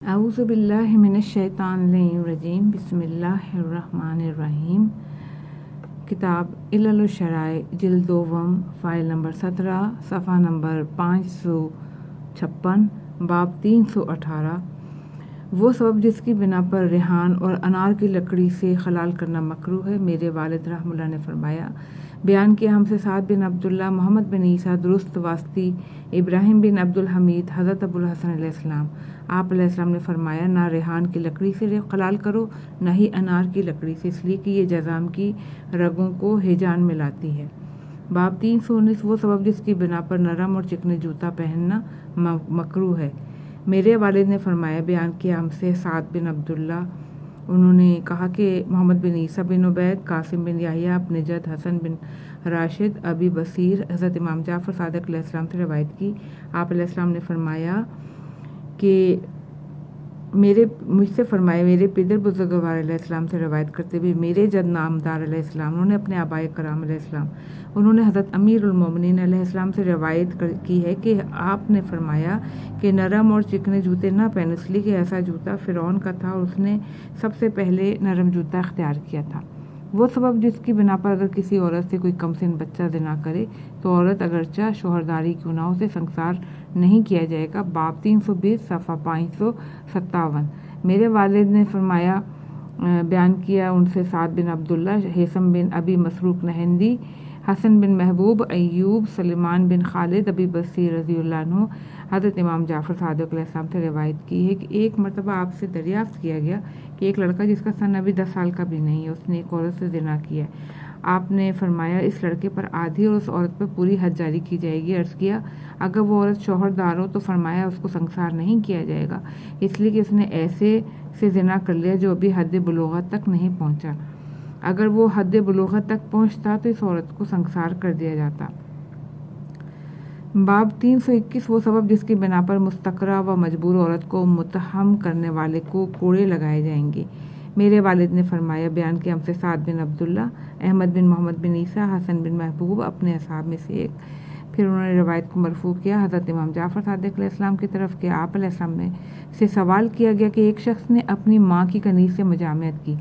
اعوذ باللہ من الشیطان الرجیم بسم اللہ الرحمن الرحیم۔ کتاب علل الشرائع جلد دوم، فائل نمبر 17، صفحہ نمبر 556، باب 318۔ وہ سبب جس کی بنا پر ریحان اور انار کی لکڑی سے حلال کرنا مکروہ ہے۔ میرے والد رحمہ اللہ نے فرمایا، بیان کیا ہم سے سعد بن عبداللہ، محمد بن عیسیٰ درست واسطی، ابراہیم بن عبد الحمید، حضرت ابو الحسن علیہ السلام۔ آپ علیہ السلام نے فرمایا، نہ ریحان کی لکڑی سے حلال کرو نہ ہی انار کی لکڑی سے، اس لیے کہ یہ جذام کی رگوں کو ہیجان میں لاتی ہے۔ باب 319۔ وہ سبب جس کی بنا پر نرم اور چکنے جوتا پہننا مکروہ ہے۔ میرے والد نے فرمایا، بیان کیا ہم سے سعد بن عبداللہ، انہوں نے کہا کہ محمد بن عیسیٰ بن عبید، قاسم بن یحییٰ اپنے جد حسن بن راشد، ابی بصیر، حضرت امام جعفر صادق علیہ السلام سے روایت کی۔ آپ علیہ السلام نے فرمایا کہ مجھ سے فرمایا، میرے پدر بزرگوار علیہ السلام سے روایت کرتے ہوئے میرے جد نامدار علیہ السلام، انہوں نے اپنے آبائے کرام علیہ السلام، انہوں نے حضرت امیر المومنین علیہ السلام سے روایت کی ہے کہ آپ نے فرمایا کہ نرم اور چکنے جوتے نہ پہنو، اس لیے کہ ایسا جوتا فرعون کا تھا اور اس نے سب سے پہلے نرم جوتا اختیار کیا تھا۔ وہ سبب جس کی بنا پر اگر کسی عورت سے کوئی کم سن بچہ زنا کرے تو عورت اگرچہ شوہرداری کیوں نہ ہو، اسے سنسار نہیں کیا جائے گا۔ باب 320، صفحہ 557۔ میرے والد نے فرمایا، بیان کیا ان سے سعد بن عبداللہ، ہیثم بن ابی مسروق نہندی، حسن بن محبوب، ایوب، سلیمان بن خالد، ابی بصیر رضی اللہ عنہ، حضرت امام جعفر صادق علیہ السلام سے روایت کی ہے کہ ایک مرتبہ آپ سے دریافت کیا گیا کہ ایک لڑکا جس کا سن ابھی 10 سال کا بھی نہیں ہے، اس نے ایک عورت سے زنا کیا ہے۔ آپ نے فرمایا، اس لڑکے پر آدھی اور اس عورت پر پوری حد جاری کی جائے گی۔ عرض کیا، اگر وہ عورت شوہردار ہو تو فرمایا اس کو سنسار نہیں کیا جائے گا، اس لیے کہ اس نے ایسے سے زنا کر لیا جو ابھی حد بلوغت تک نہیں پہنچا۔ اگر وہ حد بلوغت تک پہنچتا تو اس عورت کو سنسار کر دیا جاتا۔ باب 321۔ وہ سبب جس کی بنا پر مستکرہ و مجبور عورت کو متہم کرنے والے کو کوڑے لگائے جائیں گے۔ میرے والد نے فرمایا، بیان کیا ہم سے سعد بن عبداللہ، احمد بن محمد بن عیسیٰ، حسن بن محبوب اپنے اصحاب میں سے ایک۔ پھر انہوں نے روایت کو مرفوع کیا حضرت امام جعفر صادق علیہ السلام کی طرف کہ آپ علیہ السلام سے سوال کیا گیا کہ ایک شخص نے اپنی ماں کی کنیز سے مجامعت کی،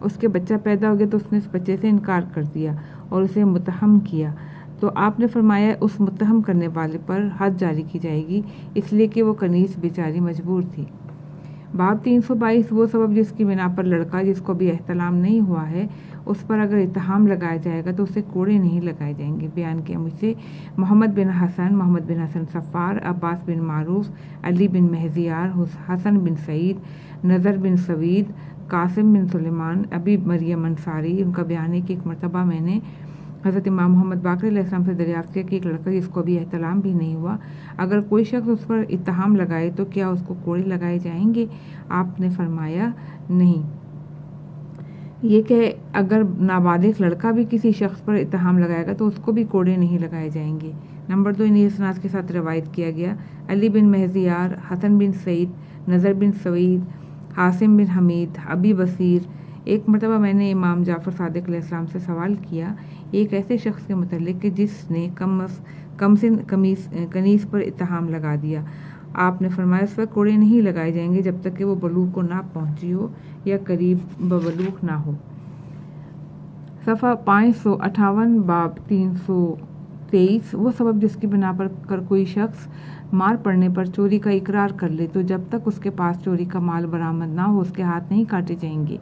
اس کے بچہ پیدا ہو گیا تو اس نے اس بچے سے انکار کر دیا اور اسے متہم کیا، تو آپ نے فرمایا اس متہم کرنے والے پر حد جاری کی جائے گی، اس لیے کہ وہ کنیز بیچاری مجبور تھی۔ باب 322۔ وہ سبب جس کی بنا پر لڑکا جس کو بھی احتلام نہیں ہوا ہے، اس پر اگر اتہام لگایا جائے گا تو اسے کوڑے نہیں لگائے جائیں گے۔ بیان کیا مجھ سے محمد بن حسن صفار، عباس بن معروف، علی بن مہزیار، حسن بن سعید، نظر بن سوید، قاسم بن سلیمان، ابی مریم انصاری، ان کا بیان ہے کہ ایک مرتبہ میں نے حضرت امام محمد باقر علیہ السلام سے دریافت کیا کہ ایک لڑکا جس کو بھی احتلام بھی نہیں ہوا، اگر کوئی شخص اس پر اتہام لگائے تو کیا اس کو کوڑے لگائے جائیں گے؟ آپ نے فرمایا نہیں، یہ کہ اگر نابالغ لڑکا بھی کسی شخص پر اتہام لگائے گا تو اس کو بھی کوڑے نہیں لگائے جائیں گے۔ نمبر 2، انہی اسناد کے ساتھ روایت کیا گیا علی بن مہزیار، حسن بن سعید، نظر بن سوید، عاصم بن حمید، ابی بصیر۔ ایک مرتبہ میں نے امام جعفر صادق علیہ السلام سے سوال کیا ایک ایسے شخص کے متعلق کہ جس نے کم سن کنیز پر اتہام لگا دیا۔ آپ نے فرمایا اس پر کوڑے نہیں لگائے جائیں گے جب تک کہ وہ بلوغ کو نہ پہنچی ہو یا قریب ببلوغ نہ ہو۔ صفحہ 558۔ باب 323۔ وہ سبب جس کی بنا پر کوئی شخص مار پڑنے پر چوری کا اقرار کر لے تو جب تک اس کے پاس چوری کا مال برآمد نہ ہو اس کے ہاتھ نہیں کاٹے جائیں گے۔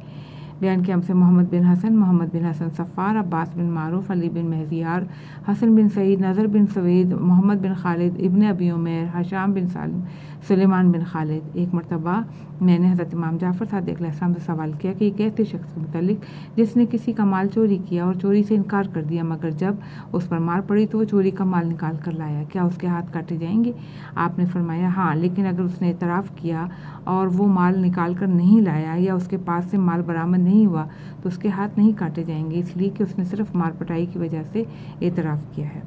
بیان کیا ہم سے محمد بن حسن صفار، عباس بن معروف، علی بن مہزیار، حسن بن سعید، نظر بن سوید، محمد بن خالد، ابن ابی عمیر، حشام بن سالم، سلیمان بن خالد۔ ایک مرتبہ میں نے حضرت امام جعفر صادق علیہ السلام سے سوال کیا کہ ایک ایسے شخص کے متعلق جس نے کسی کا مال چوری کیا اور چوری سے انکار کر دیا، مگر جب اس پر مار پڑی تو وہ چوری کا مال نکال کر لایا، کیا اس کے ہاتھ کاٹے جائیں گے؟ آپ نے فرمایا ہاں، لیکن اگر اس نے اعتراف کیا اور وہ مال نکال کر نہیں لایا یا اس کے پاس سے مال برآمد نہیں ہوا تو اس کے ہاتھ نہیں کاٹے جائیں گے، اس لیے کہ اس نے صرف مار پٹائی کی وجہ سے اعتراف کیا ہے۔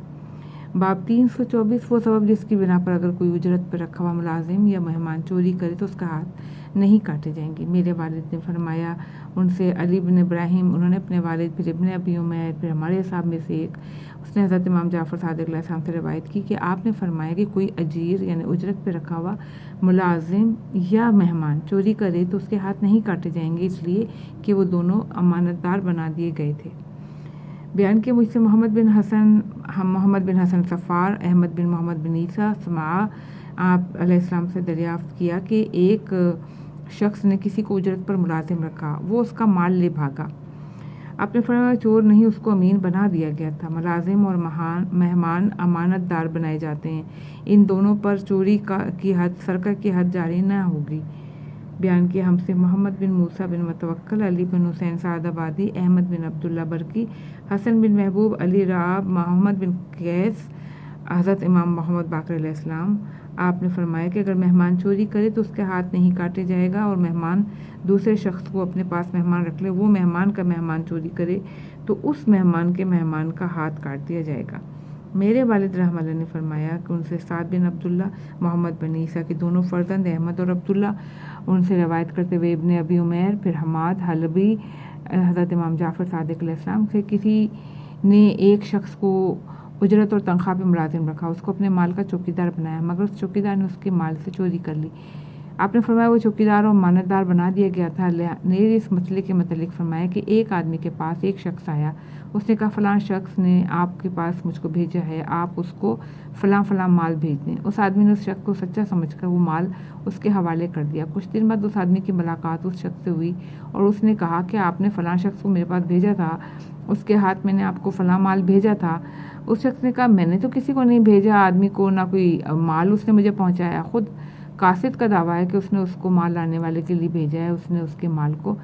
باب 324۔ وہ سبب جس کی بنا پر اگر کوئی اجرت پر رکھا ہوا ملازم یا مہمان چوری کرے تو اس کا ہاتھ نہیں کاٹے جائیں گے۔ میرے والد نے فرمایا ان سے علی بن ابراہیم، انہوں نے اپنے والد، پھر ابن ابی عمیر، پھر ہمارے صاحب میں سے ایک، اس نے حضرت امام جعفر صادق علیہ السلام سے روایت کی کہ آپ نے فرمایا کہ کوئی اجیر یعنی اجرت پہ رکھا ہوا ملازم یا مہمان چوری کرے تو اس کے ہاتھ نہیں کاٹے جائیں گے، اس لیے کہ وہ دونوں امانت دار بنا دیے گئے تھے۔ بیان کہ مجھ سے محمد بن حسن صفار، احمد بن محمد بن عیسیٰ سماع آپ علیہ السلام سے دریافت کیا کہ ایک شخص نے کسی کو اجرت پر ملازم رکھا، وہ اس کا مال لے بھاگا۔ آپ نے فرمایا چور نہیں، اس کو امین بنا دیا گیا تھا۔ ملازم اور مہمان امانت دار بنائے جاتے ہیں، ان دونوں پر چوری کی حد، سرقہ کی حد جاری نہ ہوگی۔ بیان کیا ہم سے محمد بن موسیٰ بن متوکل، علی بن حسین سعد آبادی، احمد بن عبداللہ برقی، حسن بن محبوب، علی رعاب، محمد بن قیس، حضرت امام محمد باقر علیہ السلام۔ آپ نے فرمایا کہ اگر مہمان چوری کرے تو اس کے ہاتھ نہیں کاٹے جائے گا، اور مہمان دوسرے شخص کو اپنے پاس مہمان رکھ لے، وہ مہمان کا مہمان چوری کرے تو اس مہمان کے مہمان کا ہاتھ کاٹ دیا جائے گا۔ میرے والد رحمہ اللہ نے فرمایا کہ ان سے سعد بن عبداللہ، محمد بن عیسیٰ کے دونوں فرزند احمد اور عبداللہ، ان سے روایت کرتے ہوئے ابن ابی عمیر، پھر حماد حلبی، حضرت امام جعفر صادق علیہ السلام سے کسی نے ایک شخص کو اجرت اور تنخواہ پہ ملازم رکھا، اس کو اپنے مال کا چوکیدار بنایا، مگر اس چوکیدار نے اس کے مال سے چوری کر لی۔ آپ نے فرمایا وہ چوکیدار اور امانت دار بنا دیا گیا تھا۔ نے اس مسئلے کے متعلق فرمایا کہ ایک آدمی کے پاس ایک شخص آیا، اس نے کہا فلاں شخص نے آپ کے پاس مجھ کو بھیجا ہے، آپ اس کو فلاں مال بھیج دیں۔ اس آدمی نے اس شخص کو سچا سمجھ کر وہ مال اس کے حوالے کر دیا۔ کچھ دن بعد اس آدمی کی ملاقات اس شخص سے ہوئی اور اس نے کہا کہ آپ نے فلاں شخص کو میرے پاس بھیجا تھا، اس کے ہاتھ میں نے آپ کو فلاں مال بھیجا تھا۔ اس شخص نے کہا میں نے تو کسی کو نہیں بھیجا، آدمی کو نہ کوئی مال اس نے مجھے پہنچایا، خود قاصد کا دعویٰ ہے کہ اس نے اس کو مال لانے والے کے لیے بھیجا ہے، اس نے اس کے مال کو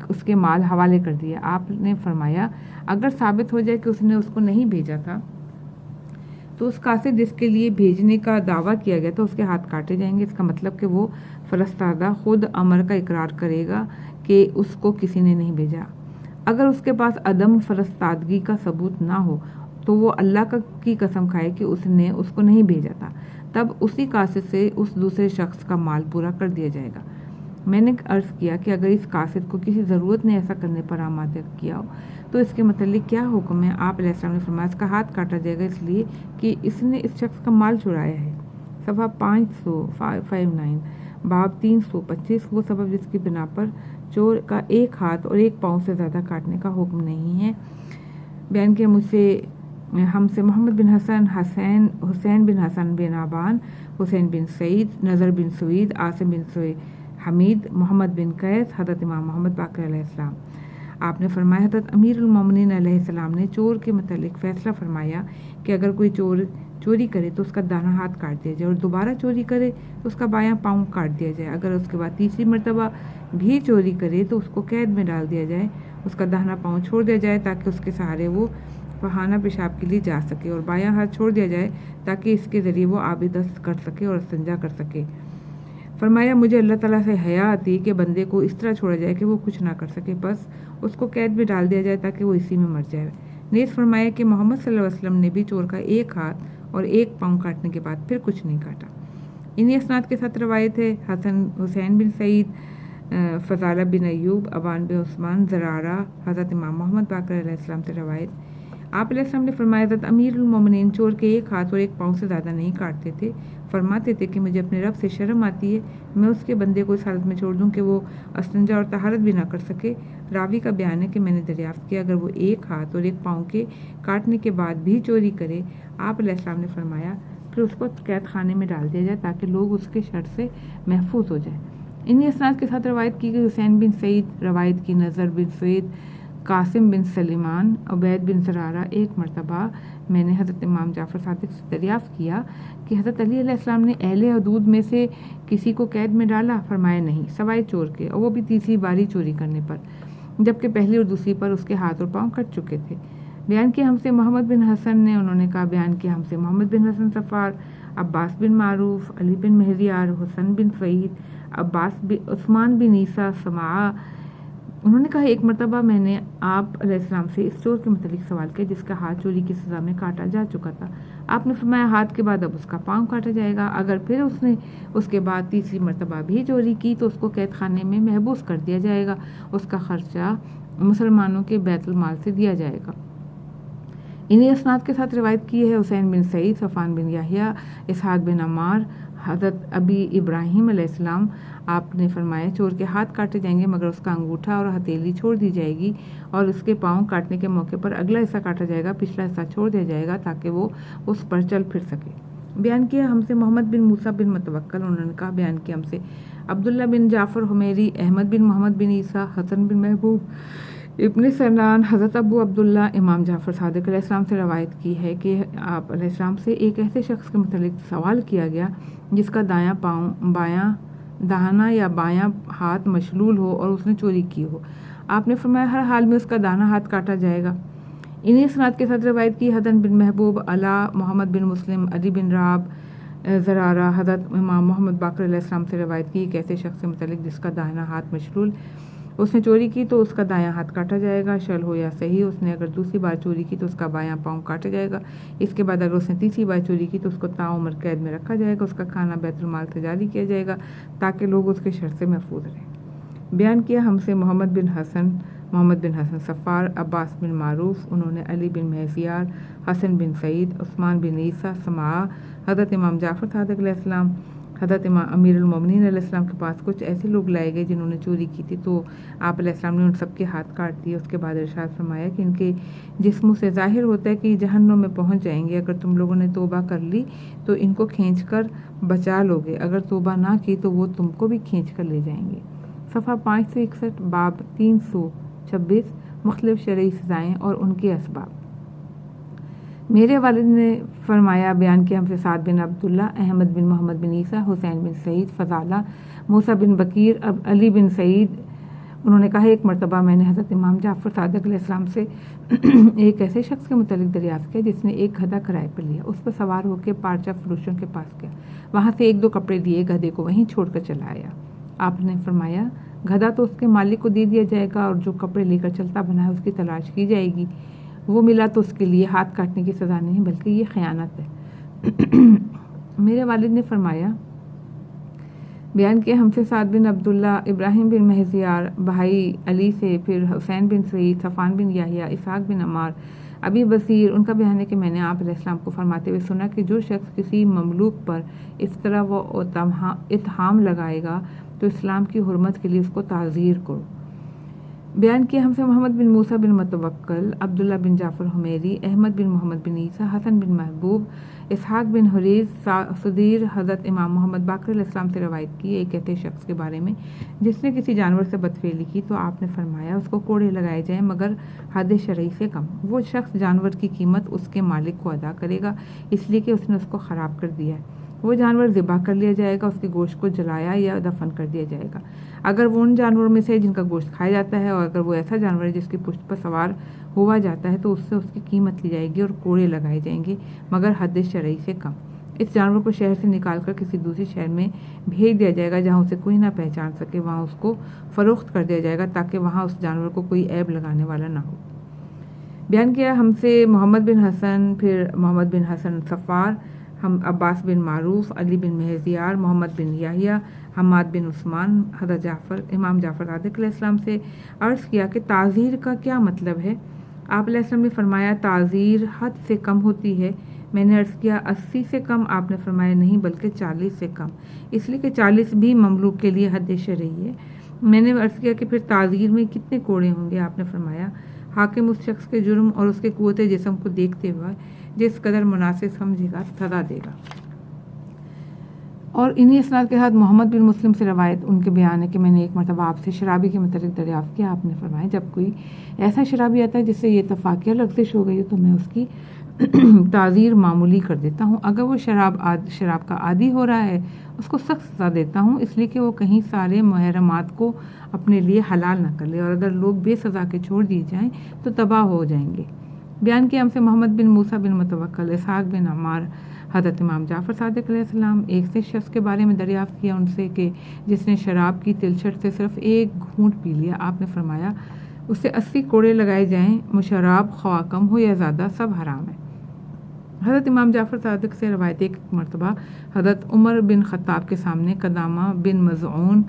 اس کے مال حوالے کر دیا۔ آپ نے فرمایا اگر ثابت ہو جائے کہ اس نے اس کو نہیں بھیجا تھا تو اس قاصد جس کے لیے بھیجنے کا دعویٰ کیا گیا تھا اس کے ہاتھ کاٹے جائیں گے۔ اس کا مطلب کہ وہ فرستادہ خود امر کا اقرار کرے گا کہ اس کو کسی نے نہیں بھیجا۔ اگر اس کے پاس عدم فرستادگی کا ثبوت نہ ہو تو وہ اللہ کی قسم کھائے کہ اس نے اس کو نہیں بھیجا تھا، تب اسی قاصد سے اس دوسرے شخص کا مال پورا کر دیا جائے گا۔ میں نے عرض کیا کہ اگر اس قاصد کو کسی ضرورت نے ایسا کرنے پر آمادہ کیا ہو تو اس کے متعلق کیا حکم ہے؟ آپ علیہ السلام نے فرمایا اس کا ہاتھ کاٹا جائے گا، اس لیے کہ اس نے اس شخص کا مال چرایا ہے۔ صفحہ 559، باب 325، وہ سبب جس کی بنا پر چور کا ایک ہاتھ اور ایک پاؤں سے زیادہ کاٹنے کا حکم نہیں ہے۔ بیان کیا مجھ سے ہم سے محمد بن حسن، حسین بن حسن بن عبان، حسین بن سعید، نظر بن سوید، عاصم بن حمید، محمد بن قیس، حضرت امام محمد باقر علیہ السلام۔ آپ نے فرمایا حضرت امیر المومنین علیہ السلام نے چور کے متعلق فیصلہ فرمایا کہ اگر کوئی چوری کرے تو اس کا داہنا ہاتھ کاٹ دیا جائے، اور دوبارہ چوری کرے تو اس کا بایاں پاؤں کاٹ دیا جائے۔ اگر اس کے بعد تیسری مرتبہ بھی چوری کرے تو اس کو قید میں ڈال دیا جائے، اس کا داہنا پاؤں چھوڑ دیا جائے تاکہ اس کے سہارے وہ پخانہ پیشاب کے لیے جا سکے، اور بایاں ہاتھ چھوڑ دیا جائے تاکہ اس کے ذریعے وہ آب دست کر سکے اور استنجا کر سکے۔ فرمایا مجھے اللہ تعالیٰ سے حیا آتی کہ بندے کو اس طرح چھوڑا جائے کہ وہ کچھ نہ کر سکے، بس اس کو قید میں ڈال دیا جائے تاکہ وہ اسی میں مر جائے۔ نیز فرمایا کہ محمد صلی اللہ علیہ وسلم نے بھی چور کا ایک ہاتھ اور ایک پاؤں کاٹنے کے بعد پھر کچھ نہیں کاٹا۔ انہی اسناد کے ساتھ روایت ہے حسین بن سعید، فضالہ بن ایوب، ابان بن عثمان، زرارہ، حضرت امام محمد باقر علیہ السلام سے روایت۔ آپ علیہ السلام نے فرمایا حضرت امیر المومنین چور کے ایک ہاتھ اور ایک پاؤں سے زیادہ نہیں کاٹتے تھے، فرماتے تھے کہ مجھے اپنے رب سے شرم آتی ہے میں اس کے بندے کو اس حالت میں چھوڑ دوں کہ وہ استنجا اور طہارت بھی نہ کر سکے۔ راوی کا بیان ہے کہ میں نے دریافت کیا اگر وہ ایک ہاتھ اور ایک پاؤں کے کاٹنے کے بعد بھی چوری کرے، آپ علیہ السلام نے فرمایا پھر اس کو قید خانے میں ڈال دیا جائے تاکہ لوگ اس کے شر سے محفوظ ہو جائیں۔ انہی اسناد کے ساتھ روایت کی گئی حسین بن سعید روایت کی، نظر بن سوید، قاسم بن سلیمان، عبید بن زرارہ، ایک مرتبہ میں نے حضرت امام جعفر صادق سے دریافت کیا کہ حضرت علی علیہ السلام نے اہل حدود میں سے کسی کو قید میں ڈالا؟ فرمایا نہیں، سوائے چور کے، اور وہ بھی تیسری باری چوری کرنے پر، جبکہ پہلی اور دوسری پر اس کے ہاتھ اور پاؤں کٹ چکے تھے۔ بیان کیا ہم سے محمد بن حسن نے، انہوں نے کہا بیان کیا ہم سے محمد بن حسن صفار، عباس بن معروف، علی بن مہریار، حسن بن سعید، عثمان بن عیسیٰ سماع انہوں نے کہا ایک مرتبہ میں نے آپ علیہ السلام سے اس چور کے متعلق سوال کیا جس کا ہاتھ چوری کی سزا میں کاٹا جا چکا تھا۔ آپ نے فرمایا ہاتھ کے بعد اب اس کا پاؤں کاٹا جائے گا، اگر پھر اس نے اس کے بعد تیسری مرتبہ بھی چوری کی تو اس کو قید خانے میں محبوس کر دیا جائے گا، اس کا خرچہ مسلمانوں کے بیت المال سے دیا جائے گا۔ انہی اسناد کے ساتھ روایت کی ہے حسین بن سعید، صفوان بن یحییٰ، اسحاق بن عمار، حضرت ابی ابراہیم علیہ السلام۔ آپ نے فرمایا چور کے ہاتھ کاٹے جائیں گے مگر اس کا انگوٹھا اور ہتھیلی چھوڑ دی جائے گی، اور اس کے پاؤں کاٹنے کے موقع پر اگلا حصہ کاٹا جائے گا، پچھلا حصہ چھوڑ دیا جائے گا تاکہ وہ اس پر چل پھر سکے۔ بیان کیا ہم سے محمد بن موسیٰ بن متوکل، انہوں نے کہا بیان کیا ہم سے عبداللہ بن جعفر حمیری، احمد بن محمد بن عیسیٰ، حسن بن محبوب ابن سنان، حضرت ابو عبداللہ امام جعفر صادق علیہ السلام سے روایت کی ہے کہ آپ علیہ السلام سے ایک ایسے شخص کے متعلق سوال کیا گیا جس کا دایاں پاؤں داہنا یا بایاں ہاتھ مشلول ہو اور اس نے چوری کی ہو۔ آپ نے فرمایا ہر حال میں اس کا داہنا ہاتھ کاٹا جائے گا۔ انہی اسناد کے ساتھ روایت کی حسن بن محبوب، علا، محمد بن مسلم، علی بن راب، زرارہ، حضرت امام محمد باقر علیہ السلام سے روایت کی ایک ایسے شخص سے متعلق جس کا داہنا ہاتھ مشلول، اس نے چوری کی تو اس کا دایاں ہاتھ کاٹا جائے گا، شل ہو یا صحیح۔ اس نے اگر دوسری بار چوری کی تو اس کا بایاں پاؤں کاٹا جائے گا، اس کے بعد اگر اس نے تیسری بار چوری کی تو اس کو تاعمر قید میں رکھا جائے گا، اس کا کھانا بیت المال سے جاری کیا جائے گا تاکہ لوگ اس کے شر سے محفوظ رہیں۔ بیان کیا ہم سے محمد بن حسن صفار، عباس بن معروف، انہوں نے علی بن مہزیار، حسن بن سعید، عثمان بن عیسیٰ سماع، حضرت امام جعفر صادق علیہ السلام، حضرت امیر المومنین علیہ السلام کے پاس کچھ ایسے لوگ لائے گئے جنہوں نے چوری کی تھی تو آپ علیہ السلام نے ان سب کے ہاتھ کاٹ دیے۔ اس کے بعد ارشاد فرمایا کہ ان کے جسموں سے ظاہر ہوتا ہے کہ جہنم میں پہنچ جائیں گے، اگر تم لوگوں نے توبہ کر لی تو ان کو کھینچ کر بچا لوگے، اگر توبہ نہ کی تو وہ تم کو بھی کھینچ کر لے جائیں گے۔ صفحہ 561، باب 326، مختلف شرعی سزائیں اور ان کے اسباب۔ میرے والد نے فرمایا بیان کیا ہم سے سعد بن عبداللہ، احمد بن محمد بن عیسیٰ، حسین بن سعید، فضالہ، موسیٰ بن بکیر، علی بن سعید، انہوں نے کہا ایک مرتبہ میں نے حضرت امام جعفر صادق علیہ السلام سے ایک ایسے شخص کے متعلق دریافت کیا جس نے ایک گدھا کرائے پر لیا، اس پر سوار ہو کے پارچہ فروشوں کے پاس گیا، وہاں سے 1-2 کپڑے لیے، گدھے کو وہیں چھوڑ کر چلا آیا۔ آپ نے فرمایا گدھا تو اس کے مالک کو دے دیا جائے گا اور جو کپڑے لے کر چلتا بنا ہے اس کی تلاش کی جائے گی، وہ ملا تو اس کے لیے ہاتھ کاٹنے کی سزا نہیں بلکہ یہ خیانت ہے۔ میرے والد نے فرمایا بیان کیا ہم سے سعد بن عبداللہ، ابراہیم بن مہزیار، بھائی علی سے، پھر حسین بن سعید، صفوان بن یحییٰ، اسحاق بن عمار، ابی بصیر، ان کا بیان ہے کہ میں نے آپ علیہ السلام کو فرماتے ہوئے سنا کہ جو شخص کسی مملوک پر افطرا و اتہام لگائے گا تو اسلام کی حرمت کے لیے اس کو تعزیر کرو۔ بیان کیا ہم سے محمد بن موسیٰ بن متوکل، عبداللہ بن جعفر حمیری، احمد بن محمد بن عیسیٰ، حسن بن محبوب، اسحاق بن حریث صدیر، حضرت امام محمد باقر علیہ السلام سے روایت کی ایک ایسے شخص کے بارے میں جس نے کسی جانور سے بدفعلی کی تو آپ نے فرمایا اس کو کوڑے لگائے جائیں مگر حد شرعی سے کم۔ وہ شخص جانور کی قیمت اس کے مالک کو ادا کرے گا اس لیے کہ اس نے اس کو خراب کر دیا ہے، وہ جانور ذبح کر لیا جائے گا، اس کے گوشت کو جلایا یا دفن کر دیا جائے گا اگر وہ ان جانوروں میں سے جن کا گوشت کھایا جاتا ہے، اور اگر وہ ایسا جانور ہے جس کی پشت پر سوار ہوا جاتا ہے تو اس سے اس کی قیمت لی جائے گی اور کوڑے لگائے جائیں گے مگر حد شرعی سے کم۔ اس جانور کو شہر سے نکال کر کسی دوسری شہر میں بھیج دیا جائے گا جہاں اسے کوئی نہ پہچان سکے، وہاں اس کو فروخت کر دیا جائے گا تاکہ وہاں اس جانور کو کوئی عیب لگانے والا نہ ہو۔ بیان کیا ہم سے محمد بن حسن، پھر محمد بن حسن صفار، ہم عباس بن معروف، علی بن مہزیار، محمد بن یحییٰ، حماد بن عثمان، حضرت امام جعفر صادق علیہ السلام سے عرض کیا کہ تعزیر کا کیا مطلب ہے؟ آپ علیہ السلام نے فرمایا تعزیر حد سے کم ہوتی ہے۔ میں نے عرض کیا 80 سے کم؟ آپ نے فرمایا نہیں بلکہ 40 سے کم، اس لیے کہ 40 بھی مملوک کے لیے حد شرعی ہے۔ میں نے عرض کیا کہ پھر تعزیر میں کتنے کوڑے ہوں گے؟ آپ نے فرمایا حاکم اس شخص کے جرم اور اس کے قوت جسم کو دیکھتے ہوئے جس قدر مناسب سمجھے گا سزا دے گا۔ اور انہی اسناد کے ساتھ محمد بن مسلم سے روایت ان کے بیان ہے کہ میں نے ایک مرتبہ آپ سے شرابی کے متعلق دریافت کیا، آپ نے فرمایا جب کوئی ایسا شرابی آتا ہے جس سے یہ اتفاقیہ لغزش ہو گئی ہو تو میں اس کی تعزیر معمولی کر دیتا ہوں، اگر وہ شراب کا عادی ہو رہا ہے اس کو سخت سزا دیتا ہوں اس لیے کہ وہ کہیں سارے محرمات کو اپنے لیے حلال نہ کر لے، اور اگر لوگ بے سزا کے چھوڑ دیے جائیں تو تباہ ہو جائیں گے۔ بیان کیا ہم سے محمد بن موسیٰ بن متوکل، اسحاق بن عمار، حضرت امام جعفر صادق علیہ السلام ایک سے شخص کے بارے میں دریافت کیا ان سے کہ جس نے شراب کی تلچھٹ سے صرف ایک گھونٹ پی لیا. آپ نے فرمایا اسے 80 کوڑے لگائے جائیں، شراب خواہ کم ہو یا زیادہ سب حرام ہے. حضرت امام جعفر صادق سے روایت ایک مرتبہ حضرت عمر بن خطاب کے سامنے قدامہ بن مظعون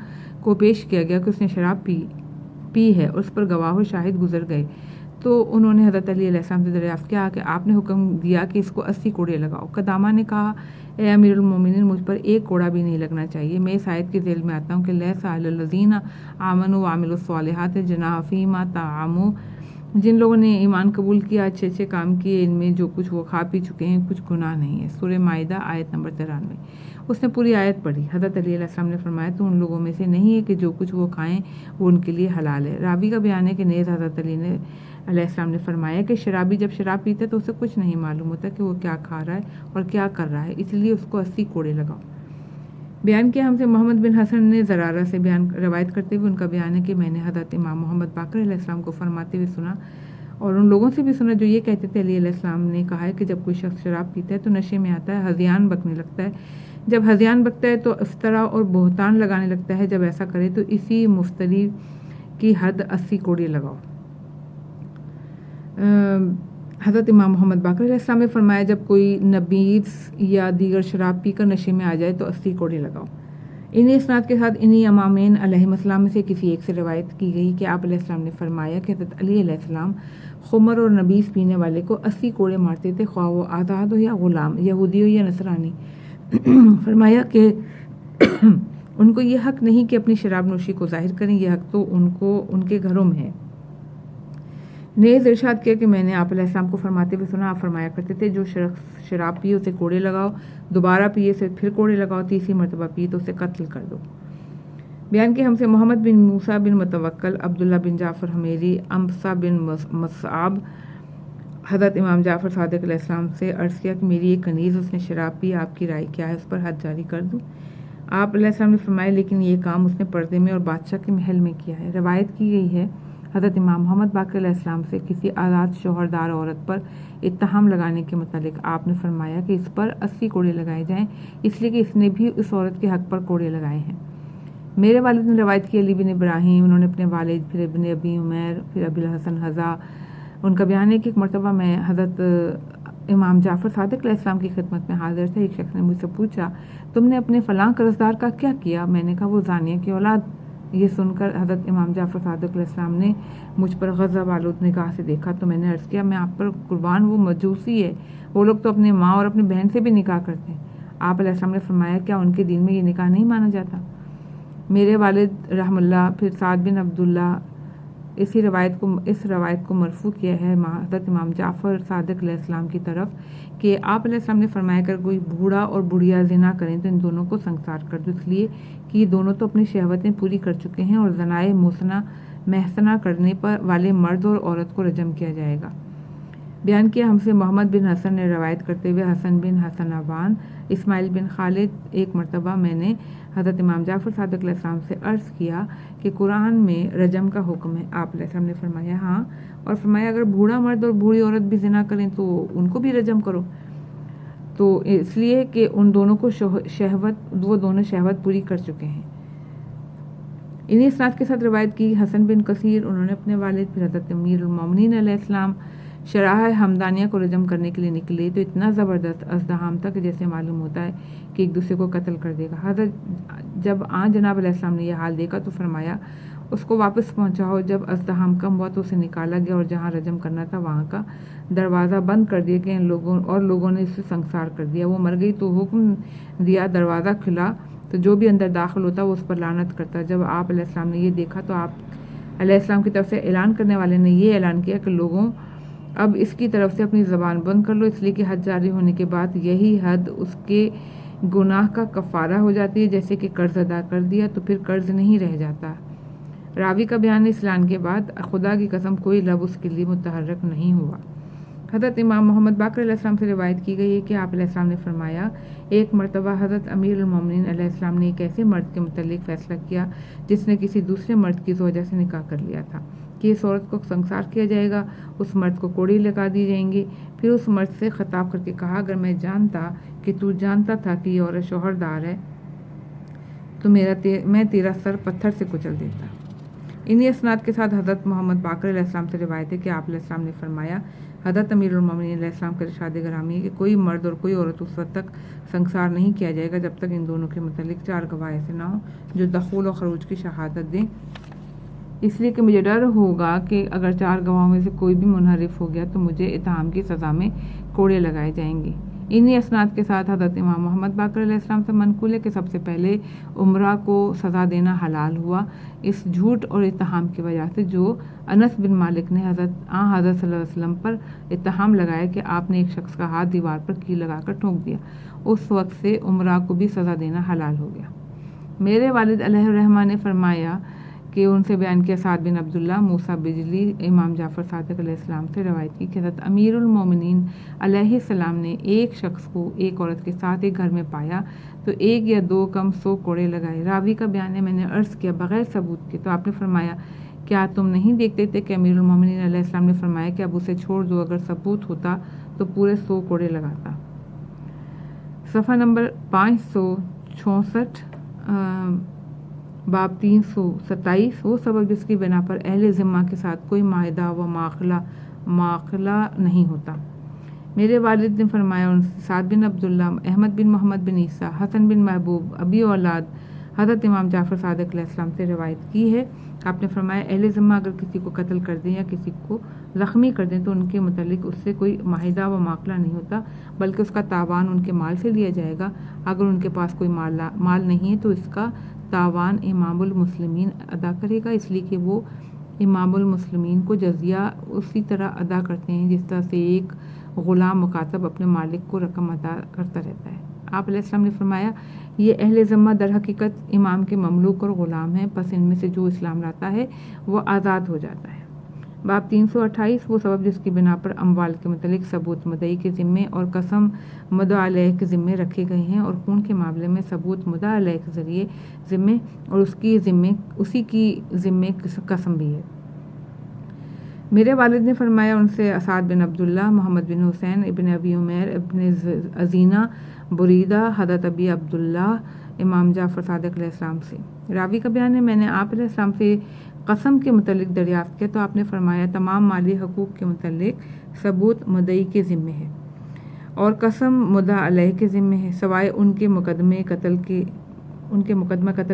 کو پیش کیا گیا کہ اس نے شراب پی ہے. اس پر گواہ و شاہد گزر گئے تو انہوں نے حضرت علی علیہ السلام سے دریافت کیا کہ آپ نے حکم دیا کہ اس کو 80 کوڑے لگاؤ. قدامہ نے کہا اے امیر المومنین، مجھ پر ایک کوڑا بھی نہیں لگنا چاہیے. میں اس آیت کے ذیل میں آتا ہوں کہ لیسا علی الذین آمنوا وعملوا الصالحات جناح فیما طعموا، جن لوگوں نے ایمان قبول کیا، اچھے اچھے کام کیے، ان میں جو کچھ وہ کھا پی چکے ہیں کچھ گناہ نہیں ہے. سورہ مائدہ آیت نمبر 93. اس نے پوری آیت پڑھی. حضرت علی علیہ السلام نے فرمایا تو ان لوگوں میں سے نہیں ہے کہ جو کچھ وہ کھائیں وہ ان کے لیے حلال ہے. راوی کا بیان ہے کہ نیز حضرت علی علیہ السلام نے فرمایا کہ شرابی جب شراب پیتا ہے تو اسے کچھ نہیں معلوم ہوتا کہ وہ کیا کھا رہا ہے اور کیا کر رہا ہے، اس لیے اس کو 80 کوڑے لگاؤ. بیان کیا ہم سے محمد بن حسن نے زرارہ سے روایت کرتے ہوئے ان کا بیان ہے کہ میں نے حضرت امام محمد باقر علیہ السلام کو فرماتے ہوئے سنا اور ان لوگوں سے بھی سنا جو یہ کہتے تھے علی علیہ السلام نے کہا ہے کہ جب کوئی شخص شراب پیتا ہے تو نشے میں آتا ہے، ہذیان بکنے لگتا ہے. جب ہذیان بکتا ہے تو افطرا اور بہتان لگانے لگتا ہے. جب ایسا کرے تو اسی مفتری کی حد 80 کوڑے لگاؤ. حضرت امام محمد باقر علیہ السلام نے فرمایا جب کوئی نبیذ یا دیگر شراب پی کر نشے میں آ جائے تو 80 کوڑے لگاؤ. انہی اسناد کے ساتھ انہی امامین علیہ السلام میں سے کسی ایک سے روایت کی گئی کہ آپ علیہ السلام نے فرمایا کہ حضرت علی علیہ السلام خمر اور نبیذ پینے والے کو 80 کوڑے مارتے تھے، خواہ وہ آزاد ہو یا غلام، یہودی ہو یا نصرانی. فرمایا کہ ان کو یہ حق نہیں کہ اپنی شراب نوشی کو ظاہر کریں، یہ حق تو ان کے گھروں میں ہے. نیز ارشاد کیا کہ میں نے آپ علیہ السلام کو فرماتے ہوئے سنا، آپ فرمایا کرتے تھے جو شخص شراب پیے اسے کوڑے لگاؤ، دوبارہ پیے اسے پھر کوڑے لگاؤ، تیسری مرتبہ پیے تو اسے قتل کر دو. بیان کہ ہم سے محمد بن موسیٰ بن متوکل، عبداللہ بن جعفر حمیری، امسا بن مصعب حضرت امام جعفر صادق علیہ السلام سے عرض کیا کہ میری ایک کنیز اس نے شراب پی، آپ کی رائے کیا ہے، اس پر حد جاری کر دوں؟ آپ علیہ السلام نے فرمایا لیکن یہ کام اس نے پردے میں اور بادشاہ کے محل میں کیا ہے. روایت کی گئی ہے حضرت امام محمد باقر علیہ السلام سے کسی آزاد شوہردار عورت پر اتہام لگانے کے متعلق آپ نے فرمایا کہ اس پر 80 کوڑے لگائے جائیں، اس لیے کہ اس نے بھی اس عورت کے حق پر کوڑے لگائے ہیں. میرے والد نے روایت کی علی بن ابراہیم، انہوں نے اپنے والد، پھر ابن ابی عمیر، پھر ابی الحسن حضا. ان کا بیان ہے کہ ایک مرتبہ میں حضرت امام جعفر صادق علیہ السلام کی خدمت میں حاضر تھا. ایک شخص نے مجھ سے پوچھا تم نے اپنے فلاں قرضدار کا کیا کیا؟ میں نے کہا وہ زانیہ کی اولاد. یہ سن کر حضرت امام جعفر صادق علیہ السلام نے مجھ پر غضب آلود نگاہ سے دیکھا تو میں نے عرض کیا میں آپ پر قربان، وہ مجوسی ہے، وہ لوگ تو اپنے ماں اور اپنی بہن سے بھی نکاح کرتے ہیں. آپ علیہ السلام نے فرمایا کیا ان کے دین میں یہ نکاح نہیں مانا جاتا؟ میرے والد رحم اللہ پھر سعد بن عبداللہ اس روایت کو مرفوع کیا ہے حضرت امام جعفر صادق علیہ السلام کی طرف کہ آپ علیہ السلام نے فرمایا کر کوئی بوڑھا اور بڑھیا زنا کریں تو ان دونوں کو سنسار کر دو، اس لیے کہ یہ دونوں تو اپنی شہوتیں پوری کر چکے ہیں اور زنائے محسنہ کرنے پر والے مرد اور عورت کو رجم کیا جائے گا. بیان کیا ہم سے محمد بن حسن نے روایت کرتے ہوئے حسن بن حسن عوان، اسماعیل بن خالد، ایک مرتبہ میں نے حضرت امام جعفر صادق علیہ السلام سے عرض کیا کہ قرآن میں رجم کا حکم ہے. آپ علیہ السلام نے فرمایا ہاں، اور فرمایا اگر بوڑھا مرد اور بوڑھی عورت بھی زنا کریں تو ان کو بھی رجم کرو، تو اس لیے کہ ان دونوں کو وہ دونوں شہوت پوری کر چکے ہیں. انہی اسناد کے ساتھ روایت کی حسن بن کثیر، انہوں نے اپنے والد پھر حضرت امیر المومنین علیہ السلام شرح حمدانیہ کو رجم کرنے کے لیے نکلے تو اتنا زبردست ازدحام تھا کہ جیسے معلوم ہوتا ہے کہ ایک دوسرے کو قتل کر دے گا. حضرت جب جناب علیہ السلام نے یہ حال دیکھا تو فرمایا اس کو واپس پہنچاؤ. جب ازدحام کم ہوا تو اسے نکالا گیا اور جہاں رجم کرنا تھا وہاں کا دروازہ بند کر دیا گیا اور لوگوں نے اسے سنسار کر دیا. وہ مر گئی تو حکم دیا دروازہ کھلا تو جو بھی اندر داخل ہوتا وہ اس پر لعنت کرتا. جب آپ علیہ السلام نے یہ دیکھا تو آپ علیہ السلام کی طرف سے اعلان کرنے والے نے یہ اعلان کیا کہ لوگوں اب اس کی طرف سے اپنی زبان بند کر لو، اس لیے کہ حد جاری ہونے کے بعد یہی حد اس کے گناہ کا کفارہ ہو جاتی ہے، جیسے کہ قرض ادا کر دیا تو پھر قرض نہیں رہ جاتا. راوی کا بیان اس اعلان کے بعد خدا کی قسم کوئی لب اس کے لیے متحرک نہیں ہوا. حضرت امام محمد باقر علیہ السلام سے روایت کی گئی ہے کہ آپ علیہ السلام نے فرمایا ایک مرتبہ حضرت امیر المومنین علیہ السلام نے ایک ایسے مرد کے متعلق فیصلہ کیا جس نے کسی دوسرے مرد کی زوجہ سے نکاح کر لیا تھا. کہ اس عورت کو سنسار کیا جائے گا، اس مرد کو کوڑی لگا دی جائیں گی۔ پھر اس مرد سے خطاب کر کے کہا، اگر میں جانتا کہ تو جانتا تھا کہ یہ عورت شوہردار ہے تو میں تیرا سر پتھر سے کچل دیتا۔ انہی اسناد کے ساتھ حضرت محمد باقر علیہ السلام سے روایت ہے کہ آپ علیہ السلام نے فرمایا، حضرت امیر المومنین علیہ السلام کا ارشاد گرامی ہے کہ کوئی مرد اور کوئی عورت اس وقت تک سنسار نہیں کیا جائے گا جب تک ان دونوں کے متعلق 4 گواہ ایسے نہ ہوں جو دخول و خروج کی شہادت دیں، اس لیے کہ مجھے ڈر ہوگا کہ اگر 4 گواہوں میں سے کوئی بھی منحرف ہو گیا تو مجھے اتہام کی سزا میں کوڑے لگائے جائیں گے۔ انہی اسناد کے ساتھ حضرت امام محمد باقر علیہ السلام سے منقول ہے کہ سب سے پہلے عمرہ کو سزا دینا حلال ہوا اس جھوٹ اور اتہام کی وجہ سے جو انس بن مالک نے حضرت صلی اللہ علیہ وسلم پر اتہام لگایا کہ آپ نے ایک شخص کا ہاتھ دیوار پر کیل لگا کر ٹھونک دیا، اس وقت سے عمرہ کو بھی سزا دینا حلال ہو گیا۔ میرے والد علیہ الرحمہ نے فرمایا کہ ان سے بیان کیا سعد بن عبداللہ موسیٰ بجلی امام جعفر صادق علیہ السلام سے روایت کی کہ حضرت امیر المومنین علیہ السلام نے ایک شخص کو ایک عورت کے ساتھ ایک گھر میں پایا تو 1 یا 2 کم 100 کوڑے لگائے۔ راوی کا بیان ہے، میں نے عرض کیا بغیر ثبوت کے تو آپ نے فرمایا، کیا تم نہیں دیکھتے تھے کہ امیر المومنین علیہ السلام نے فرمایا کہ اب اسے چھوڑ دو، اگر ثبوت ہوتا تو پورے 100 کوڑے لگاتا۔ صفحہ نمبر 566، باب 327، وہ سبب جس کی بنا پر اہل ذمہ کے ساتھ کوئی معاہدہ و معاقلہ نہیں ہوتا۔ میرے والد نے فرمایا، ان سے سعد بن عبداللہ، احمد بن محمد بن عیسیٰ، حسن بن محبوب، ابی اولاد حضرت امام جعفر صادق علیہ السلام سے روایت کی ہے۔ آپ نے فرمایا، اہل ذمہ اگر کسی کو قتل کر دیں یا کسی کو زخمی کر دیں تو ان کے متعلق اس سے کوئی معاہدہ و معاقلہ نہیں ہوتا، بلکہ اس کا تاوان ان کے مال سے لیا جائے گا۔ اگر ان کے پاس کوئی مال نہیں ہے تو اس کا تاوان امام المسلمین ادا کرے گا، اس لیے کہ وہ امام المسلمین کو جزیہ اسی طرح ادا کرتے ہیں جس طرح سے ایک غلام مکاتب اپنے مالک کو رقم ادا کرتا رہتا ہے۔ آپ علیہ السلام نے فرمایا، یہ اہل ذمہ در حقیقت امام کے مملوک اور غلام ہیں، پس ان میں سے جو اسلام لاتا ہے وہ آزاد ہو جاتا ہے۔ باب 328، وہ سبب جس کی بنا پر اموال کے متعلق ثبوت مدعی کے ذمے اور قسم مدعا علیہ کے ذمے رکھے گئے ہیں، اور خون کے معاملے میں ثبوت مدعا علیہ کے ذریعے ذمے اور اسی کی ذمے قسم بھی ہے۔ میرے والد نے فرمایا، ان سے اسعد بن عبداللہ، محمد بن حسین ابن ابی عمیر ابن ازینہ بریدہ حضرت ابی عبداللہ امام جعفر صادق علیہ السلام سے۔ راوی کا بیان ہے، میں نے آپ علیہ السلام سے قسم کے متعلق دریافت کیا تو آپ نے فرمایا، تمام مالی حقوق کے متعلق ثبوت مدعی کے ذمے ہے اور قسم مدعا علیہ کے ذمے ہے، سوائے ان کے مقدمہ قتل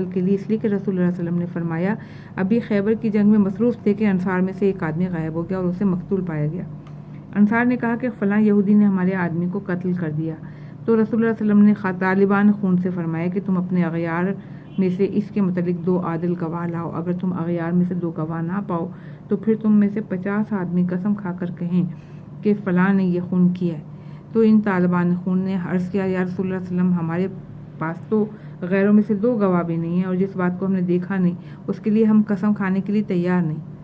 کے لیے، اس لیے کہ رسول اللہ صلی اللہ علیہ وسلم نے فرمایا، ابھی خیبر کی جنگ میں مصروف تھے کہ انصار میں سے ایک آدمی غائب ہو گیا اور اسے مقتول پایا گیا۔ انصار نے کہا کہ فلاں یہودی نے ہمارے آدمی کو قتل کر دیا، تو رسول اللہ صلی اللہ علیہ وسلم نے طالبان خون سے فرمایا کہ تم اپنے اغیار میں سے اس کے متعلق 2 عادل گواہ لاؤ، اگر تم اغیار میں سے 2 گواہ نہ پاؤ تو پھر تم میں سے 50 آدمی قسم کھا کر کہیں کہ فلاں نے یہ خون کیا ہے۔ تو ان طالبان خون نے عرض کیا، یا رسول اللہ صلی اللہ علیہ وسلم، ہمارے پاس تو غیروں میں سے 2 گواہ بھی نہیں ہیں، اور جس بات کو ہم نے دیکھا نہیں اس کے لیے ہم قسم کھانے کے لیے تیار نہیں۔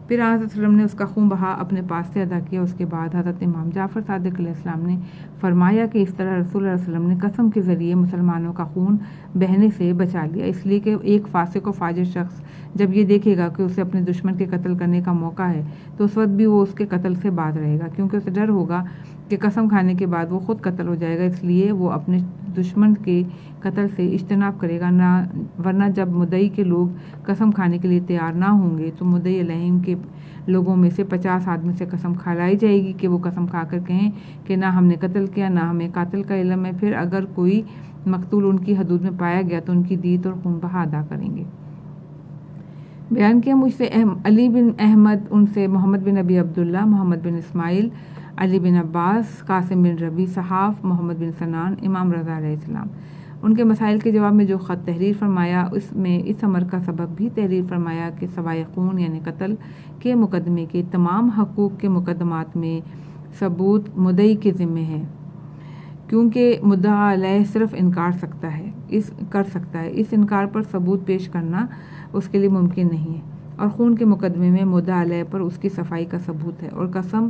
پھر آن صلی اللہ علیہ وسلم نے اس کا خون بہا اپنے پاس سے ادا کیا۔ اس کے بعد حضرت امام جعفر صادق علیہ السلام نے فرمایا کہ اس طرح رسول اللہ علیہ وسلم نے قسم کے ذریعے مسلمانوں کا خون بہنے سے بچا لیا، اس لیے کہ ایک فاسق و فاجر شخص جب یہ دیکھے گا کہ اسے اپنے دشمن کے قتل کرنے کا موقع ہے تو اس وقت بھی وہ اس کے قتل سے باز رہے گا، کیونکہ اسے ڈر ہوگا کہ قسم کھانے کے بعد وہ خود قتل ہو جائے گا، اس لیے وہ اپنے دشمن کے قتل سے اجتناب کرے گا، ورنہ جب مدعی کے لوگ قسم کھانے کے لیے تیار نہ ہوں گے تو مدعی علیہم کے لوگوں میں سے 50 آدمی سے قسم کھلائی جائے گی کہ وہ قسم کھا کر کہیں کہ نہ ہم نے قتل کیا، نہ ہمیں قاتل کا علم ہے۔ پھر اگر کوئی مقتول ان کی حدود میں پایا گیا تو ان کی دیت اور خون بہا ادا کریں گے۔ بیان کیا، مجھ سے علی بن احمد، ان سے محمد بن ابی عبداللہ، محمد بن اسماعیل، علی بن عباس، قاسم بن ربی، صحاف، محمد بن سنان، امام رضا علیہ السلام، ان کے مسائل کے جواب میں جو خط تحریر فرمایا اس میں اس امر کا سبب بھی تحریر فرمایا کہ سوائے خون یعنی قتل کے مقدمے کے تمام حقوق کے مقدمات میں ثبوت مدعی کے ذمے ہے، کیونکہ مدعا علیہ صرف کر سکتا ہے، اس انکار پر ثبوت پیش کرنا اس کے لیے ممکن نہیں ہے، اور خون کے مقدمے میں مدعا علیہ پر اس کی صفائی کا ثبوت ہے اور قسم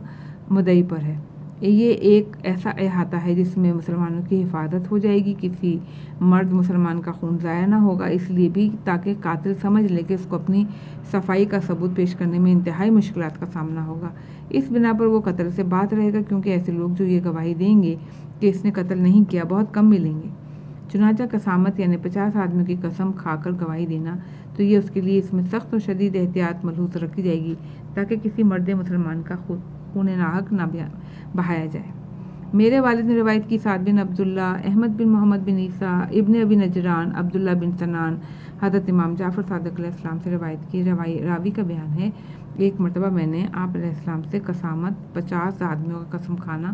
مدعی پر ہے۔ یہ ایک ایسا احاطہ ہے جس میں مسلمانوں کی حفاظت ہو جائے گی، کسی مرد مسلمان کا خون ضائع نہ ہوگا، اس لیے بھی تاکہ قاتل سمجھ لے کہ اس کو اپنی صفائی کا ثبوت پیش کرنے میں انتہائی مشکلات کا سامنا ہوگا۔ اس بنا پر وہ قتل سے باز رہے گا، کیونکہ ایسے لوگ جو یہ گواہی دیں گے کہ اس نے قتل نہیں کیا بہت کم ملیں گے۔ چنانچہ قسامت یعنی 50 آدمیوں کی قسم کھا کر گواہی دینا، تو یہ اس کے لیے اس میں سخت و شدید احتیاط ملحوظ رکھی جائے گی تاکہ کسی مرد مسلمان کا خون ناحق نہ بہایا جائے۔ میرے والد نے روایت کی، سعد بن عبداللہ، احمد بن محمد بن عیسیٰ، ابن ابی نجران، عبداللہ بن سنان، حضرت امام جعفر صادق علیہ السلام سے روایت کی۔ راوی کا بیان ہے، ایک مرتبہ میں نے آپ علیہ السلام سے قسامت 50 آدمیوں کا قسم کھانا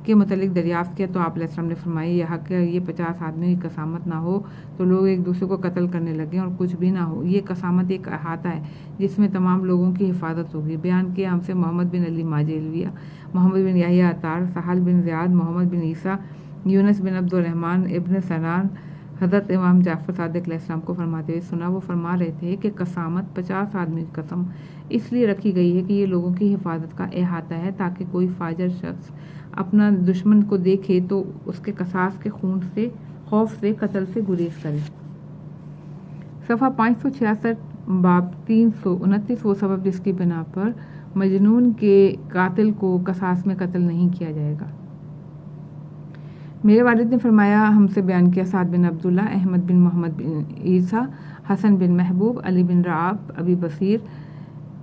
کے متعلق دریافت کیا، تو آپ علیہ السلام نے فرمایا، یہ حق ہے یہ 50 آدمیوں کی قسامت نہ ہو تو لوگ ایک دوسرے کو قتل کرنے لگیں اور کچھ بھی نہ ہو۔ یہ قسامت ایک احاطہ ہے جس میں تمام لوگوں کی حفاظت ہوگی۔ بیان کیا ہم سے محمد بن علی ماجلویہ، محمد بن یحییٰ عطار، سہل بن زیاد، محمد بن عیسیٰ، یونس بن عبد الرحمن ابن سنان، حضرت امام جعفر صادق علیہ السلام کو فرماتے ہوئے سنا، وہ فرما رہے تھے کہ قسامت 50 آدمی کی قسم اس لیے رکھی گئی ہے کہ یہ لوگوں کی حفاظت کا احاطہ ہے، تاکہ کوئی فاجر شخص اپنا دشمن کو دیکھے تو اس کے قصاص کے خوف سے قتل سے گریز کرے۔ صفحہ 566، باب 329، وہ سبب جس کی بنا پر مجنون کے قاتل کو قصاص میں قتل نہیں کیا جائے گا۔ میرے والد نے فرمایا، ہم سے بیان کیا سعد بن عبداللہ، احمد بن محمد بن عیسیٰ، حسن بن محبوب، علی بن رعاب، ابی بصیر،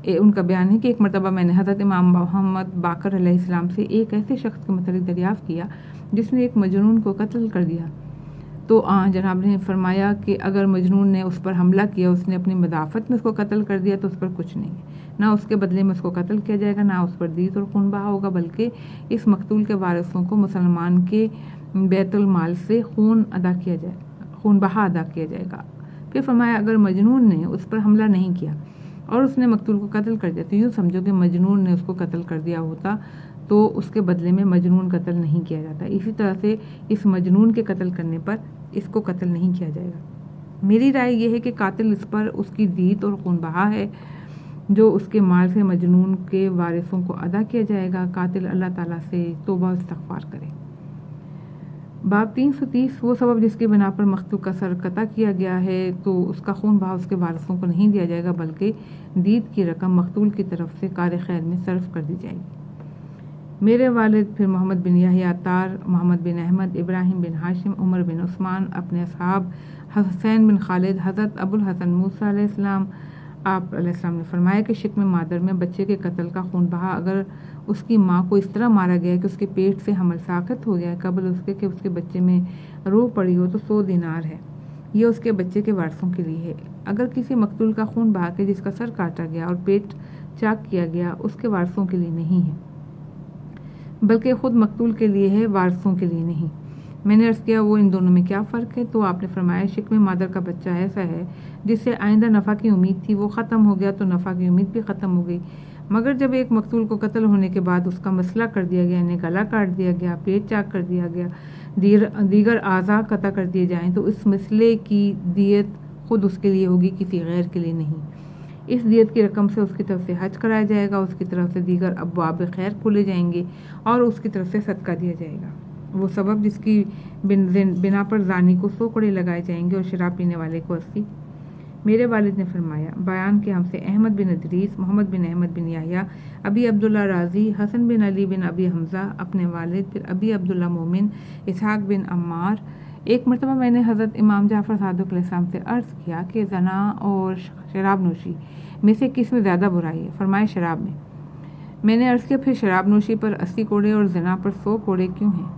ان کا بیان ہے کہ ایک مرتبہ میں نے حضرت امام محمد باقر علیہ السلام سے ایک ایسے شخص کے متعلق دریافت کیا جس نے ایک مجنون کو قتل کر دیا، تو جناب نے فرمایا کہ اگر مجنون نے اس پر حملہ کیا، اس نے اپنی مدافعت میں اس کو قتل کر دیا تو اس پر کچھ نہیں ہے، نہ اس کے بدلے میں اس کو قتل کیا جائے گا، نہ اس پر دیت اور خون بہا ہوگا، بلکہ اس مقتول کے وارثوں کو مسلمان کے بیت المال سے خون بہا ادا کیا جائے گا۔ پھر فرمایا، اگر مجنون نے اس پر حملہ نہیں کیا اور اس نے مقتول کو قتل کر دیا، تو یوں سمجھو کہ مجنون نے اس کو قتل کر دیا ہوتا، تو اس کے بدلے میں مجنون قتل نہیں کیا جاتا۔ اسی طرح سے اس مجنون کے قتل کرنے پر اس کو قتل نہیں کیا جائے گا۔ میری رائے یہ ہے کہ قاتل اس پر اس کی دیت اور خون بہا ہے جو اس کے مال سے مجنون کے وارثوں کو ادا کیا جائے گا۔ قاتل اللہ تعالیٰ سے توبہ و استغفار کرے۔ باب 330، وہ سبب جس کی بنا پر مقتول کا سر قطع کیا گیا ہے تو اس کا خون بہا اس کے وارثوں کو نہیں دیا جائے گا، بلکہ دیت کی رقم مقتول کی طرف سے کار خیر میں صرف کر دی جائے گی۔ میرے والد پھر محمد بن یحییٰ عطار، محمد بن احمد، ابراہیم بن ہاشم، عمر بن عثمان، اپنے اصحاب حسین بن خالد، حضرت ابو الحسن موسیٰ علیہ السلام، آپ علیہ السلام نے فرمایا کہ شکم مادر میں بچے کے قتل کا خون بہا اگر اس کی ماں کو اس طرح مارا گیا کہ اس کے پیٹ سے حمل ساقط ہو گیا قبل اس کے کہ اس کے بچے میں روح پڑی ہو، تو 100 دینار ہے، یہ اس کے بچے کے وارثوں کے لیے ہے۔ اگر کسی مقتول کا خون بہا کے جس کا سر کاٹا گیا اور پیٹ چاک کیا گیا، اس کے وارثوں کے لیے نہیں ہے، بلکہ خود مقتول کے لیے ہے، وارثوں کے لیے نہیں۔ میں نے عرض کیا، وہ ان دونوں میں کیا فرق ہے؟ تو آپ نے فرمایا، شکم مادر کا بچہ ایسا ہے جس سے آئندہ نفع کی امید تھی، وہ ختم ہو گیا تو نفع کی امید بھی ختم ہو گئی، مگر جب ایک مقتول کو قتل ہونے کے بعد اس کا مسئلہ کر دیا گیا، یعنی گلا کاٹ دیا گیا، پیٹ چاک کر دیا گیا، دیگر اعضاء قطع کر دیے جائیں، تو اس مسئلے کی دیت خود اس کے لیے ہوگی، کسی غیر کے لیے نہیں۔ اس دیت کی رقم سے اس کی طرف سے حج کرایا جائے گا، اس کی طرف سے دیگر ابواب خیر کھولے جائیں گے اور اس کی طرف سے صدقہ دیا جائے گا۔ وہ سبب جس کی بنا پر زانی کو 100 کوڑے لگائے جائیں گے اور شراب پینے والے کو 80۔ میرے والد نے فرمایا، بیان کہ ہم سے احمد بن ادریس، محمد بن احمد بن یحییٰ، ابی عبداللہ رازی، حسن بن علی بن ابی حمزہ، اپنے والد، پھر ابی عبداللہ مومن، اسحاق بن عمار۔ ایک مرتبہ میں نے حضرت امام جعفر صادق علیہ السلام سے عرض کیا کہ زنا اور شراب نوشی میں سے کس میں زیادہ برائی ہے؟ فرمایا، شراب میں نے عرض کیا، پھر شراب نوشی پر 80 کوڑے اور زنا پر 100 کوڑے کیوں ہیں؟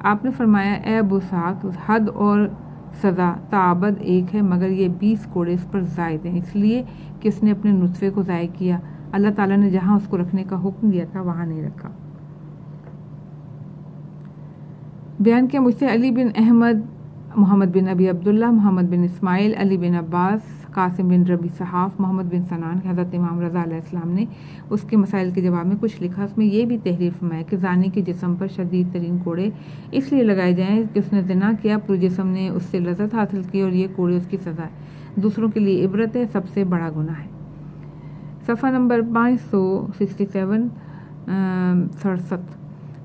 آپ نے فرمایا، اے ابو اسحاق، حد اور سزا تعابد ایک ہے، مگر یہ 20 کوڑے اس پر زائد ہیں، اس لیے کہ اس نے اپنے نطفے کو ضائع کیا، اللہ تعالیٰ نے جہاں اس کو رکھنے کا حکم دیا تھا وہاں نہیں رکھا۔ بیان کیا مجھ سے علی بن احمد، محمد بن ابی عبداللہ، محمد بن اسماعیل، علی بن عباس، قاسم بن ربی صحاف، محمد بن سنان، حضرت امام رضا علیہ السلام نے اس کے مسائل کے جواب میں کچھ لکھا۔ اس میں یہ بھی تحریر فرمایا کہ زانی کے جسم پر شدید ترین کوڑے اس لیے لگائے جائیں کہ اس نے زنا کیا، پورے جسم نے اس سے لذت حاصل کی اور یہ کوڑے اس کی سزا ہے، دوسروں کے لیے عبرت ہے، سب سے بڑا گناہ ہے۔ صفحہ نمبر 567،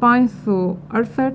568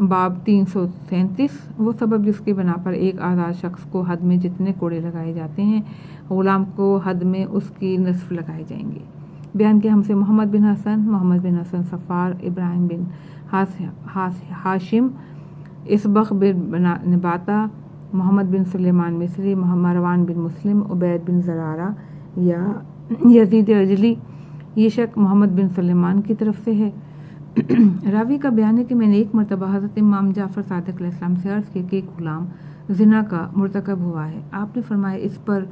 باب 337 وہ سبب جس کی بنا پر ایک آزاد شخص کو حد میں جتنے کوڑے لگائے جاتے ہیں غلام کو حد میں اس کی نصف لگائے جائیں گے۔ بیان کیا ہم سے محمد بن حسن صفار، ابراہیم بن ہاشم، اسبغ بن نباتہ، محمد بن سلیمان مصری، مروان بن مسلم، عبید بن زرارہ یا یزید اجلی۔ یہ شک محمد بن سلیمان کی طرف سے ہے۔ راوی کا بیان ہے کہ میں نے ایک مرتبہ حضرت امام جعفر صادق علیہ السلام سے عرض کیا کہ ایک غلام زنا کا مرتکب ہوا ہے۔ آپ نے فرمایا اس پر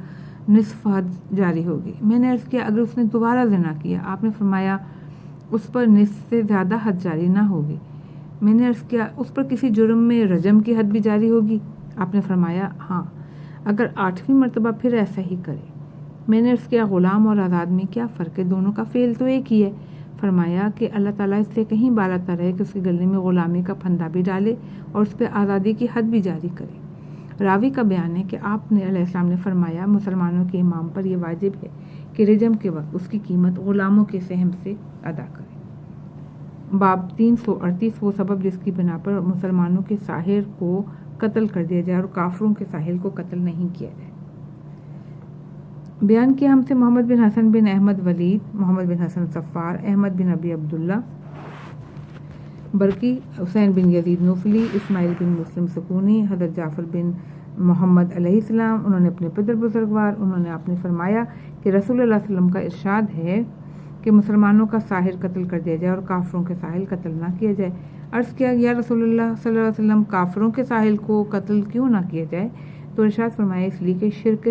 نصف حد جاری ہوگی۔ میں نے عرض کیا اگر اس نے دوبارہ زنا کیا؟ آپ نے فرمایا اس پر نصف سے زیادہ حد جاری نہ ہوگی۔ میں نے عرض کیا اس پر کسی جرم میں رجم کی حد بھی جاری ہوگی؟ آپ نے فرمایا ہاں، اگر 8ویں مرتبہ پھر ایسا ہی کرے۔ میں نے عرض کیا غلام اور آزاد میں کیا فرق ہے؟ دونوں کا فعل تو ایک ہی ہے۔ فرمایا کہ اللہ تعالیٰ اس سے کہیں بالاتر ہے کہ اس کے گلے میں غلامی کا پھندا بھی ڈالے اور اس پہ آزادی کی حد بھی جاری کرے۔ راوی کا بیان ہے کہ آپ نے علیہ السلام نے فرمایا مسلمانوں کے امام پر یہ واجب ہے کہ رجم کے وقت اس کی قیمت غلاموں کے سہم سے ادا کرے۔ باب 338 وہ سبب جس کی بنا پر مسلمانوں کے ساحر کو قتل کر دیا جائے اور کافروں کے ساحر کو قتل نہیں کیا جائے۔ بیان کیا ہم سے محمد بن حسن بن احمد ولید، محمد بن حسن صفار، احمد بن ابی عبداللہ برقی، حسین بن یزید نوفلی، اسماعیل بن مسلم سکونی، حضرت جعفر بن محمد علیہ السلام، انہوں نے اپنے پدر بزرگوار آپ نے فرمایا کہ رسول اللہ صلی اللہ علیہ وسلم کا ارشاد ہے کہ مسلمانوں کا ساحر قتل کر دیا جائے اور کافروں کے ساحر قتل نہ کیا جائے۔ عرض کیا یا رسول اللہ صلی اللہ علیہ وسلم کافروں کے ساحر کو قتل کیوں نہ کیا جائے؟ تو ارشاد فرمایا اس لیے کہ شرک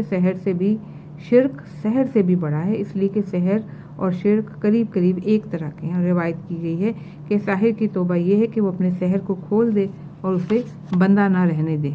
سحر سے بھی بڑا ہے، اس لیے کہ سحر اور شرک قریب قریب ایک طرح کے ہیں۔ روایت کی گئی ہے کہ ساحر کی توبہ یہ ہے کہ وہ اپنے سحر کو کھول دے اور اسے بندہ نہ رہنے دے۔